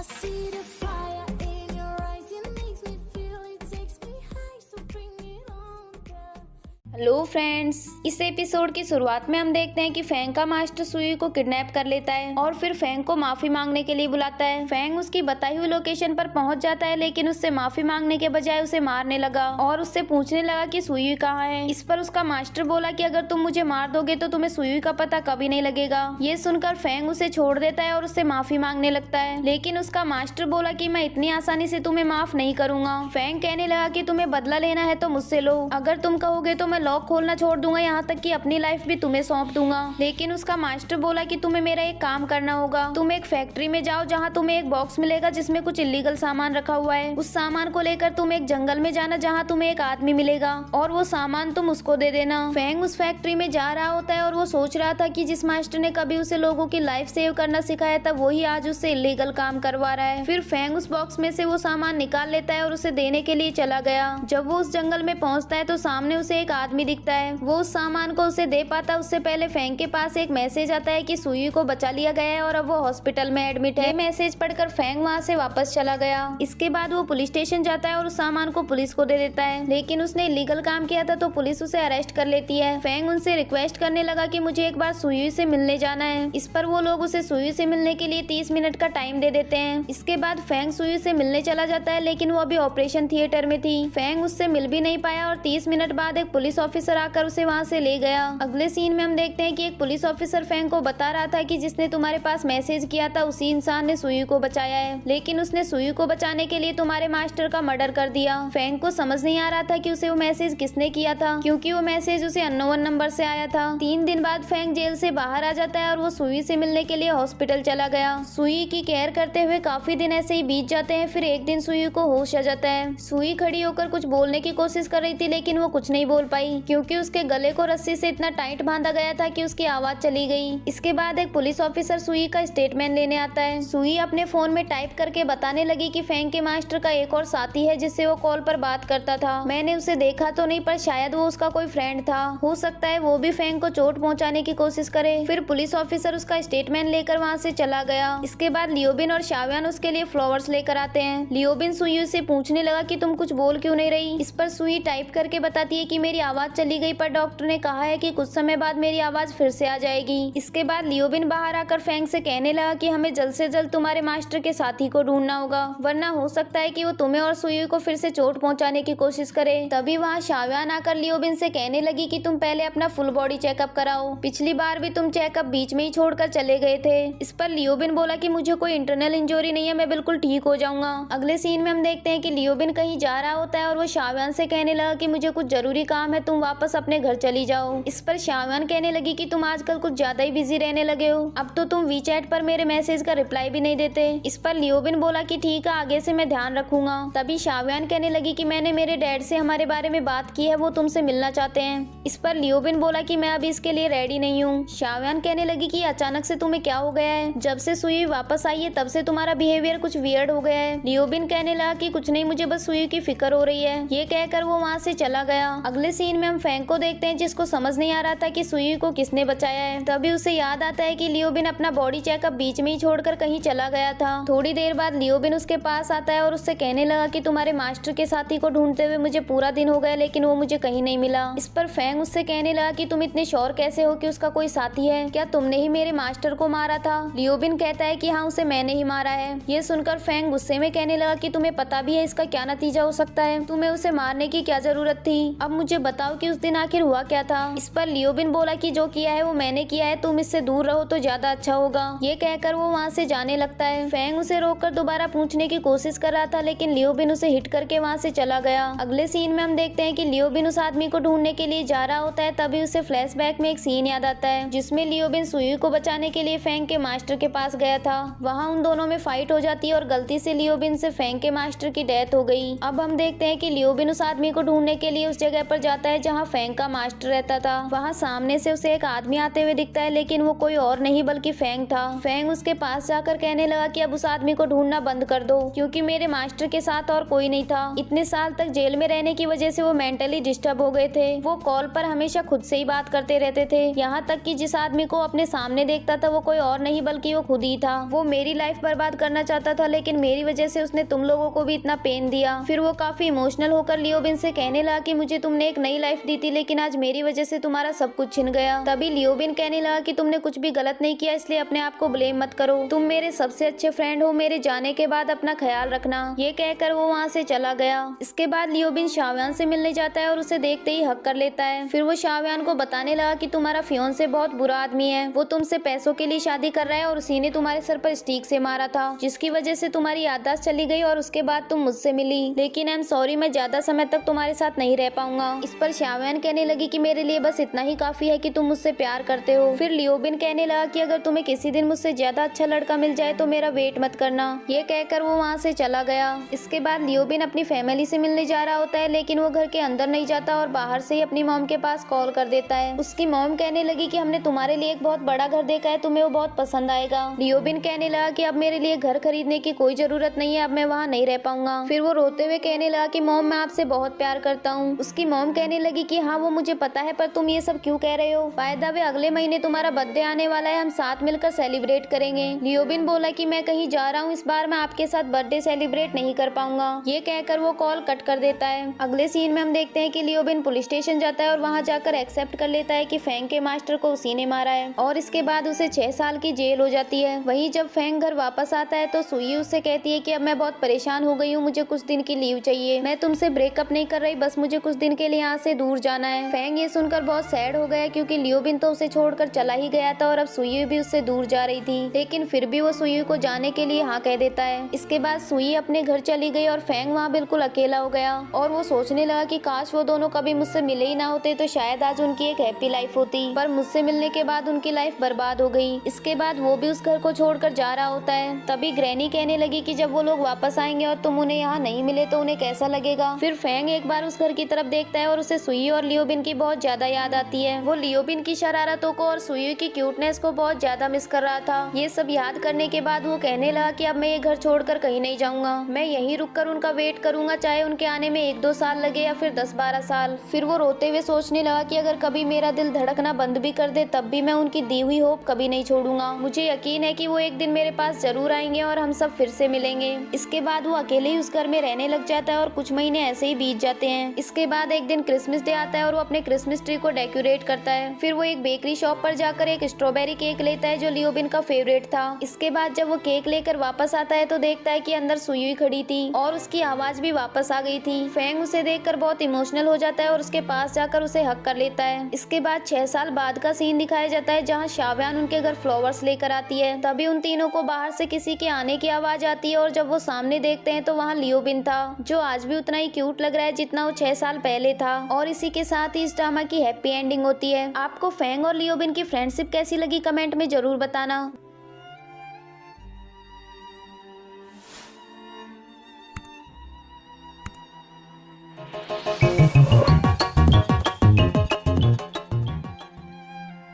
I see the fire in your eyes, it makes me feel, it takes me high, so bring it on, girl. Hello friends, इस episode की शुरुआत में हम देखते हैं कि फेंग का मास्टर सुई को किडनैप कर लेता है और फिर फेंग को माफी मांगने के लिए बुलाता है। फेंग उसकी बताई हुई लोकेशन पर पहुंच जाता है, लेकिन उससे माफी मांगने के बजाय उसे मारने लगा और उससे पूछने लगा कि सुई कहाँ है। इस पर उसका मास्टर बोला कि अगर तुम मुझे मार दोगे तो तुम्हें सुई का पता कभी नहीं लगेगा। ये सुनकर फेंग उसे छोड़ देता है और उससे माफी मांगने लगता है, लेकिन उसका मास्टर बोला कि मैं इतनी आसानी से तुम्हें माफ नहीं करूंगा। फेंग कहने लगा कि तुम्हें बदला लेना है तो मुझसे लो, अगर तुम कहोगे तो मैं लॉक खोलना छोड़ दूंगा, यहाँ तक कि अपनी लाइफ भी तुम्हें सौंप दूंगा। लेकिन उसका मास्टर बोला कि तुम्हें मेरा एक काम करना होगा, तुम एक फैक्ट्री में जाओ जहाँ तुम्हें एक बॉक्स मिलेगा जिसमें कुछ इलीगल सामान रखा हुआ है। उस सामान को लेकर तुम एक जंगल में जाना जहाँ तुम्हें एक आदमी मिलेगा और वो सामान तुम उसको दे देना। फेंग उस फैक्ट्री में जा रहा होता है और वो सोच रहा था कि जिस मास्टर ने कभी उसे लोगों की लाइफ सेव करना सिखाया था वही आज उससे इलीगल काम करवा रहा है। फिर फेंग उस बॉक्स में से वो सामान निकाल लेता है और उसे देने के लिए चला गया। जब वो उस जंगल में पहुंचता है तो सामने उसे एक आदमी दिखता है। वो उस सामान को उसे दे पाता उससे पहले फेंग के पास एक मैसेज आता है कि सुई को बचा लिया गया है और अब वो हॉस्पिटल में एडमिट है। मैसेज पढ़कर फेंग वहाँ से वापस चला गया। इसके बाद वो पुलिस स्टेशन जाता है और उस सामान को पुलिस को दे देता है, लेकिन उसने इलीगल काम किया था तो पुलिस उसे अरेस्ट कर लेती है। फेंग उनसे रिक्वेस्ट करने लगा कि मुझे एक बार सुई से मिलने जाना है। इस पर वो लोग उसे सुई से मिलने के लिए 30 मिनट का टाइम दे देते हैं। इसके बाद फेंग सुई से मिलने चला जाता है, लेकिन वो अभी ऑपरेशन थिएटर में थी। फेंग उससे मिल भी नहीं पाया और 30 मिनट बाद एक पुलिस ऑफिसर आकर उसे वहाँ से ले गया। अगले सीन में हम देखते हैं कि एक पुलिस ऑफिसर फेंग को बता रहा था कि जिसने तुम्हारे पास मैसेज किया था उसी इंसान ने सुई को बचाया है, लेकिन उसने सुई को बचाने के लिए तुम्हारे मास्टर का मर्डर कर दिया। फेंग को समझ नहीं आ रहा था कि उसे वो मैसेज किसने किया था, क्योंकि वो मैसेज उसे अननोन नंबर से आया था। 3 दिन बाद फेंग जेल से बाहर आ जाता है और वो सुई से मिलने के लिए हॉस्पिटल चला गया। सुई की केयर करते हुए काफी दिन ऐसे ही बीत जाते हैं। फिर एक दिन सुई को होश आ जाता है। सुई खड़ी होकर कुछ बोलने की कोशिश कर रही थी, लेकिन वो कुछ नहीं बोल पाई क्योंकि उसके गले को रस्सी से इतना टाइट बांधा गया था कि उसकी आवाज चली गई। इसके बाद एक पुलिस ऑफिसर सुई का स्टेटमेंट लेने आता है। सुई अपने फोन में टाइप करके बताने लगी कि फेंग के मास्टर का एक और साथी है जिससे वो कॉल पर बात करता था। मैंने उसे देखा तो नहीं, पर शायद वो उसका कोई फ्रेंड था। हो सकता है वो भी फेंग को चोट पहुंचाने की कोशिश करे। फिर पुलिस ऑफिसर उसका स्टेटमेंट लेकर वहाँ से चला गया। इसके बाद लियोबिन और शाव्यान उसके लिए फ्लावर्स लेकर आते हैं। लियोबिन सुई से पूछने लगा कि तुम कुछ बोल क्यों नहीं रही। इस पर सुई टाइप करके बताती है कि मेरी आवाज चली गई, पर डॉक्टर ने कहा है कि कुछ समय बाद मेरी आवाज फिर से आ जाएगी। इसके बाद लियोबिन बाहर आकर फेंग से कहने लगा कि हमें जल्द से जल्द तुम्हारे मास्टर के साथी को ढूंढना होगा, वरना हो सकता है कि वो तुम्हें और सुई को फिर से चोट पहुंचाने की कोशिश करे। तभी वहाँ शाव्यान आकर लियोबिन से कहने लगी कि तुम पहले अपना फुल बॉडी चेकअप कराओ, पिछली बार भी तुम चेकअप बीच में ही छोड़कर चले गए थे। इस पर लियोबिन बोला कि मुझे कोई इंटरनल इंजरी नहीं है, मैं बिल्कुल ठीक हो जाऊंगा। अगले सीन में हम देखते हैं कि लियोबिन कहीं जा रहा होता है और वो शाव्यान से कहने लगा कि मुझे कुछ जरूरी काम है, तुम वापस अपने घर चली जाओ। इस पर शाव्यान कहने लगी कि तुम आजकल कुछ ज्यादा ही बिजी रहने लगे हो, अब तो तुम वीचैट पर मेरे मैसेज का रिप्लाई भी नहीं देते। इस पर लियोबिन बोला कि ठीक है, आगे से मैं ध्यान रखूंगा। तभी शाव्यान कहने लगी कि मैंने मेरे डैड से हमारे बारे में बात की है, वो तुमसे मिलना चाहते हैं। इस पर लियोबिन बोला कि मैं अभी इसके लिए रेडी नहीं हूँ। शाव्यान कहने लगी कि अचानक से तुम्हें क्या हो गया है, जब से सुई वापस आई है तब से तुम्हारा बिहेवियर कुछ वियर्ड हो गया है। लियोबिन कहने लगा कि कुछ नहीं, मुझे बस सुई की फिक्र हो रही है। ये कहकर वो वहाँ से चला गया। अगले सीन में हम फेंग को देखते हैं जिसको समझ नहीं आ रहा था कि सुई को किसने बचाया है। तभी उसे याद आता है कि लियोबिन अपना बॉडी चेकअप बीच में ही छोड़कर कहीं चला गया था। थोड़ी देर बाद लियोबिन उसके पास आता है और उससे कहने लगा कि तुम्हारे मास्टर के साथी को ढूंढते हुए मुझे पूरा दिन हो गया, लेकिन वो मुझे कहीं नहीं मिला। इस पर फेंग उससे कहने लगा कि तुम इतने श्योर कैसे हो कि उसका कोई साथी है, क्या तुमने ही मेरे मास्टर को मारा था। लियोबिन कहता है कि हाँ, उसे मैंने ही मारा है। ये सुनकर फेंग गुस्से में कहने लगा कि तुम्हें पता भी है इसका क्या नतीजा हो सकता है, तुम्हें उसे मारने की क्या जरूरत थी, अब मुझे बताओ कि उस दिन आखिर हुआ क्या था। इस पर लियोबिन बोला कि जो किया है वो मैंने किया है, तुम इससे दूर रहो तो ज्यादा अच्छा होगा। ये कहकर वो वहाँ से जाने लगता है। फेंग उसे रोककर दोबारा पूछने की कोशिश कर रहा था, लेकिन लियोबिन उसे हिट करके वहाँ से चला गया। अगले सीन में हम देखते हैं कि लियोबिन उस आदमी को ढूंढने के लिए जा रहा होता है। तभी उसे फ्लैशबैक में एक सीन याद आता है जिसमें लियोबिन सुई को बचाने के लिए फेंग के मास्टर के पास गया था। वहाँ उन दोनों में फाइट हो जाती है और गलती से लियोबिन से फेंग के मास्टर की डेथ हो गई। अब हम देखते हैं कि लियोबिन उस आदमी को ढूंढने के लिए उस जगह पर जाता है जहाँ फेंग का मास्टर रहता था। वहाँ सामने से उसे एक आदमी आते हुए दिखता है, लेकिन वो कोई और नहीं बल्कि फेंग था। फेंग उसके पास जाकर कहने लगा कि अब उस आदमी को ढूंढना बंद कर दो, क्योंकि मेरे मास्टर के साथ और कोई नहीं था। इतने साल तक जेल में रहने की वजह से वो मेंटली डिस्टर्ब हो गए थे। वो कॉल पर हमेशा खुद से ही बात करते रहते थे, यहाँ तक कि जिस आदमी को अपने सामने देखता था वो कोई और नहीं बल्कि वो खुद ही था। वो मेरी लाइफ बर्बाद करना चाहता था, लेकिन मेरी वजह से उसने तुम लोगों को भी इतना पेन दिया। फिर वो काफी इमोशनल होकर लियोबिन से कहने लगा कि मुझे तुमने एक नई लाइफ दी थी, लेकिन आज मेरी वजह से तुम्हारा सब कुछ छिन गया। तभी लियोबिन कहने लगा कि तुमने कुछ भी गलत नहीं किया, इसलिए अपने आप को ब्लेम मत करो। तुम मेरे सबसे अच्छे फ्रेंड हो, मेरे जाने के बाद अपना ख्याल रखना। ये कहकर वो वहाँ से चला गया। इसके बाद लियोबिन शाव्यान से मिलने जाता है और उसे देखते ही हक कर लेता है। फिर वो शाव्यान को बताने लगा कि तुम्हारा फियोंसे बहुत बुरा आदमी है, वो तुमसे पैसों के लिए शादी कर रहा है और उसी ने तुम्हारे सर पर स्टिक से मारा था, जिसकी वजह से तुम्हारी याददाश्त चली गई और उसके बाद तुम मुझसे मिली। लेकिन आई एम सॉरी, मैं ज्यादा समय तक तुम्हारे साथ नहीं रह पाऊंगा। इस पर शाव्यान कहने लगी कि मेरे लिए बस इतना ही काफी है कि तुम मुझसे प्यार करते हो। फिर लियोबिन कहने लगा कि अगर तुम्हें किसी दिन मुझसे ज्यादा अच्छा लड़का मिल जाए तो मेरा वेट मत करना। ये कहकर वो वहाँ से चला गया। इसके बाद लियोबिन अपनी फैमिली से मिलने जा रहा होता है, लेकिन वो घर के अंदर नहीं जाता और बाहर से ही अपनी मॉम के पास कॉल कर देता है। उसकी मॉम कहने लगी कि हमने तुम्हारे लिए एक बहुत बड़ा घर देखा है, तुम्हें वो बहुत पसंद आएगा। लियोबिन कहने लगा कि अब मेरे लिए घर खरीदने की कोई जरूरत नहीं है, अब मैं वहाँ नहीं रह पाऊंगा। फिर वो रोते हुए कहने लगा कि मॉम, मैं आपसे बहुत प्यार करता हूँ। उसकी मॉम कहने लगी कि हाँ वो मुझे पता है, पर तुम ये सब क्यों कह रहे हो? बाय द वे अगले महीने तुम्हारा बर्थडे आने वाला है, हम साथ मिलकर सेलिब्रेट करेंगे। लियोबिन बोला कि मैं कहीं जा रहा हूँ, इस बार मैं आपके साथ बर्थडे सेलिब्रेट नहीं कर पाऊंगा। ये कहकर वो कॉल कट कर देता है। अगले सीन में हम देखते हैं कि लियोबिन पुलिस स्टेशन जाता है और वहाँ जाकर एक्सेप्ट कर लेता है कि फेंग के मास्टर को उसी ने मारा है, और इसके बाद उसे 6 साल की जेल हो जाती है। वहीं जब फेंग घर वापस आता है तो सुई उससे कहती है कि अब मैं बहुत परेशान हो गई हूँ, मुझे कुछ दिन की लीव चाहिए। मैं तुमसे ब्रेकअप नहीं कर रही, बस मुझे कुछ दिन के लिए यहाँ से दूर जाना है। फेंग ये सुनकर बहुत सैड हो गया, क्योंकि लियोबिन तो उसे छोड़कर चला ही गया था और अब सुई भी उससे दूर जा रही थी, लेकिन फिर भी वो सुई को जाने के लिए हाँ कह देता है। इसके बाद सुई अपने घर चली गई और फेंग वहाँ बिल्कुल अकेला हो गया, और वो सोचने लगा कि काश वो दोनों कभी मुझसे मिले ही ना होते तो शायद आज उनकी एक हैप्पी लाइफ होती, पर मुझसे मिलने के बाद उनकी लाइफ बर्बाद हो गई। इसके बाद वो भी उस घर को छोड़कर जा रहा होता है। तभी ग्रैनी कहने लगी कि जब वो लोग वापस आएंगे और तुम उन्हें यहाँ नहीं मिले तो उन्हें कैसा लगेगा। फिर फेंग एक बार उस घर की तरफ देखता है और उसे सुई और लियोबिन की बहुत ज्यादा याद आती है। वो लियोबिन की शरारतों को और सुई की क्यूटनेस को बहुत ज्यादा मिस कर रहा था। ये सब याद करने के बाद वो कहने लगा कि अब मैं ये घर छोड़कर कहीं नहीं जाऊंगा, मैं यहीं रुककर उनका वेट करूंगा, चाहे उनके आने में 1-2 साल लगे या फिर 10-12 साल। फिर वो रोते हुए सोचने लगा कि अगर कभी मेरा दिल धड़कना बंद भी कर दे तब भी मैं उनकी दी हुई होप कभी नहीं छोड़ूंगा। मुझे यकीन है कि वो एक दिन मेरे पास जरूर आएंगे और हम सब फिर से मिलेंगे। इसके बाद वो अकेले ही उस घर में रहने लग जाता है और कुछ महीने ऐसे ही बीत जाते हैं। इसके बाद एक दिन क्रिसमस डे आता है और वो अपने क्रिसमस ट्री को डेकोरेट करता है। फिर वो एक बेकरी शॉप पर जाकर एक स्ट्रॉबेरी केक लेता है जो लियोबिन का फेवरेट था। इसके बाद जब वो केक लेकर वापस आता है तो देखता है कि अंदर सुई खड़ी थी और उसकी आवाज भी वापस आ गई थी। फेंग उसे देखकर बहुत इमोशनल हो जाता है और उसके पास जाकर उसे हक कर लेता है। इसके बाद 6 साल बाद का सीन दिखाया जाता है जहाँ शाव्यान उनके घर फ्लावर्स लेकर आती है। तभी उन तीनों को बाहर से किसी के आने की आवाज आती है और जब वो सामने देखते हैं तो वहाँ लियोबिन था, जो आज भी उतना ही क्यूट लग रहा है जितना वो 6 साल पहले था। और इसी के साथ ही इस ड्रामा की हैप्पी एंडिंग होती है। आपको फेंग और लियोबिन की फ्रेंडशिप कैसी लगी कमेंट में जरूर बताना।